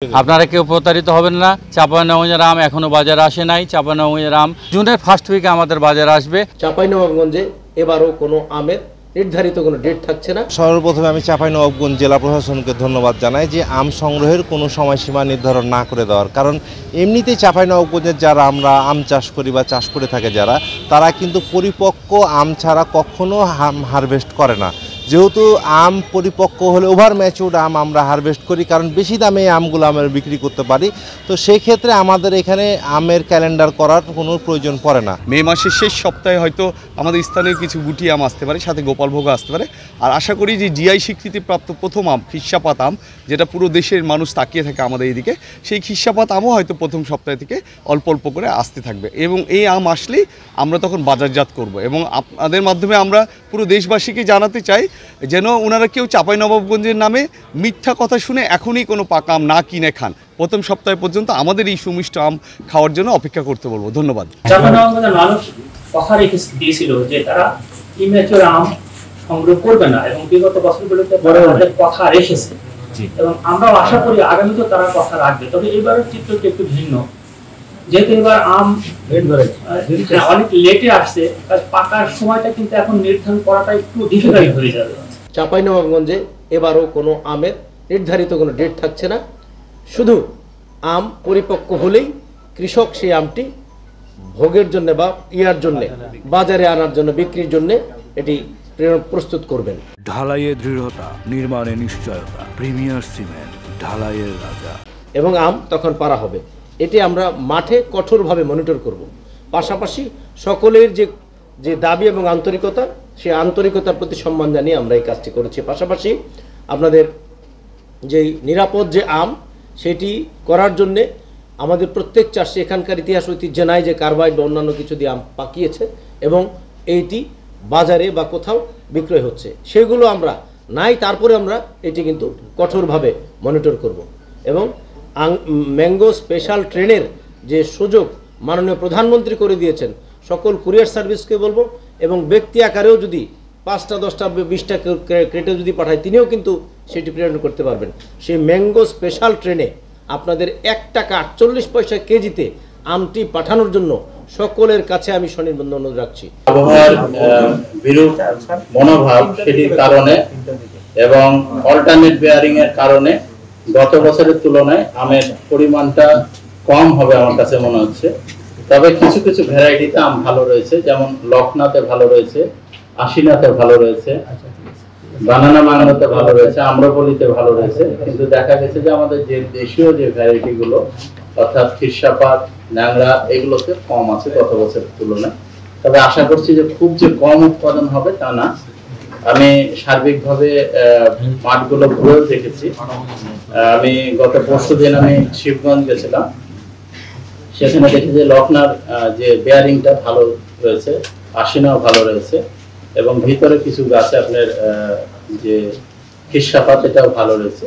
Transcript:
আপনারা কেউ প্রতারিত হবেন না। চাঁপাইনবাবগঞ্জের আম এখনো বাজারে আসে নাই। চাঁপাইনবাবগঞ্জের আম জুনের ফার্স্ট উইকে আমাদের বাজারে আসবে। চাঁপাইনবাবগঞ্জে এবারও কোনো আমের নির্ধারিত কোনো ডেট থাকছে না। সর্বপ্রথমে আমি চাঁপাইনবাবগঞ্জ জেলা প্রশাসনকে ধন্যবাদ জানাই যে আম সংগ্রহের কোনো সময়সীমা নির্ধারণ না করে দেওয়ার, কারণ এমনিতেই চাঁপাইনবাবগঞ্জের যারা আমরা আম চাষ করি বা চাষ করে থাকে যারা, তারা কিন্তু পরিপক্ক আম ছাড়া কখনো হারভেস্ট করে না। যেহেতু আম পরিপক্ক হলে ওভার ম্যাচিউরড আম আমরা হারভেস্ট করি, কারণ বেশি দামে এই আমগুলো আমরা বিক্রি করতে পারি। তো সেই ক্ষেত্রে আমাদের এখানে আমের ক্যালেন্ডার করার কোনো প্রয়োজন পড়ে না। মে মাসের শেষ সপ্তাহে হয়তো আমাদের স্থানীয় কিছু গুটি আম আসতে পারে, সাথে গোপালভোগ আসতে পারে। আর আশা করি যে জিআই স্বীকৃতিপ্রাপ্ত প্রথম আম খিরসাপাত আম, যেটা পুরো দেশের মানুষ তাকিয়ে থাকে আমাদের এইদিকে, সেই খিরসাপাত আমও হয়তো প্রথম সপ্তাহ থেকে অল্প অল্প করে আসতে থাকবে। এবং এই আম আসলেই আমরা তখন বাজারজাত করব। এবং আপনাদের মাধ্যমে আমরা পুরো দেশবাসীকে জানাতে চাই যেন ওনারা কেউ চাঁপাইনবাবগঞ্জের নামে মিথ্যা কথা শুনে এখনই কোনো পাকা আম না কিনে খান। প্রথম সপ্তাহ পর্যন্ত আমাদের এই সুমিষ্ট আম খাওয়ার জন্য অপেক্ষা করতে বলবো। ধন্যবাদ। চাঁপাইনবাবগঞ্জের মানুষ কথা রেখে দিয়েছিল যে তারা ইমেচুর আম সংগ্রহ করবে না, এবং বিগত বছরগুলোতে তাদের কথা রেখেছে, এবং আমরা আশা করি আগামীতে তারা কথা রাখবে। তবে এবারের চিত্রটি একটু ভিন্ন, যেহেতু এবার আম অনেক লেটে আসছে, পাকার সময়টা কিন্তু এখন নির্ধারণ করাটা একটু ডিফিকাল্ট হয়ে যাবে। চাঁপাইনবাবগঞ্জে এবারও কোনো আমের নির্ধারিত কোনো ডেট থাকছে না। শুধু আম পরিপক্ক হলেই কৃষক সেই আমটি ভোগের জন্য বা ইয়ার জন্য বাজারে আনার জন্য, বিক্রির জন্য এটি প্রস্তুত করবেন। ঢালাইয়ে দৃঢ়তা, নির্মাণে নিশ্চয়তা, প্রিমিয়ার সিমেন্ট, ঢালাইয়ের রাজা। এবং আম তখন পারা হবে। এটি আমরা মাঠে কঠোরভাবে মনিটর করব। পাশাপাশি সকলের যে দাবি এবং আন্তরিকতা, সেই আন্তরিকতার প্রতি সম্মান জানিয়ে আমরা এই কাজটি করেছি। পাশাপাশি আপনাদের যেই নিরাপদ যে আম, সেটি করার জন্যে আমাদের প্রত্যেক চাষি এখানকার ইতিহাস ঐতিহ্য নাই যে কার্বাইড বা অন্যান্য কিছু দিয়ে আম পাকিয়েছে এবং এইটি বাজারে বা কোথাও বিক্রয় হচ্ছে, সেগুলো আমরা নাই। তারপরে আমরা এটি কিন্তু কঠোরভাবে মনিটর করব। এবং ম্যাঙ্গো স্পেশাল ট্রেনের যে সুযোগ মাননীয় প্রধানমন্ত্রী করে দিয়েছেন, সকল কুরিয়ার সার্ভিসকে বলবো, এবং ব্যক্তি আকারেও যদি 5টা 10টা 20টা ক্রেটে যদি পাঠায়, তিনিও কিন্তু সেটি প্রেরণ করতে পারবেন। সেই ম্যাঙ্গো স্পেশাল ট্রেনে আপনাদের 1 টাকা 48 পয়সা কেজিতে আমটি পাঠানোর জন্য সকলের কাছে আমি সনির্বন্ধ অনুরোধ রাখছি। আবহাওয়ার বিরূপ মনোভাব, সেটির কারণে এবং অল্টারনেট বেয়ারিং এর কারণে গত বছরের তুলনায় আমের পরিমাণটা কম হবে আমার কাছে মনে হচ্ছে। তবে কিছু কিছু ভ্যারাইটিতে আম ভালো রয়েছে, যেমন লখনাতে ভালো রয়েছে, আশিনাতে ভালো রয়েছে, বানানা ম্যাঙ্গোতে ভালো রয়েছে, আম্রপলিতে ভালো রয়েছে। কিন্তু দেখা গেছে যে আমাদের যে দেশীয় যে ভ্যারাইটি গুলো, অর্থাৎ খিরসাপাত, ন্যাংরা, এগুলোতে কম আছে গত বছরের তুলনায়। তবে আশা করছি যে খুব যে কম উৎপাদন হবে তা না। আমি সার্বিকভাবে মাঠগুলো ঘুরেও দেখেছি। আমি গত পরশুদিন আমি শিবগঞ্জ গেছিলাম, সেখানে দেখি যে লখনার যে বেয়ারিংটা ভালো রয়েছে, আশিনাও ভালো রয়েছে, এবং ভিতরে কিছু গাছে আপনার যে খিরসাপাত, এটাও ভালো রয়েছে।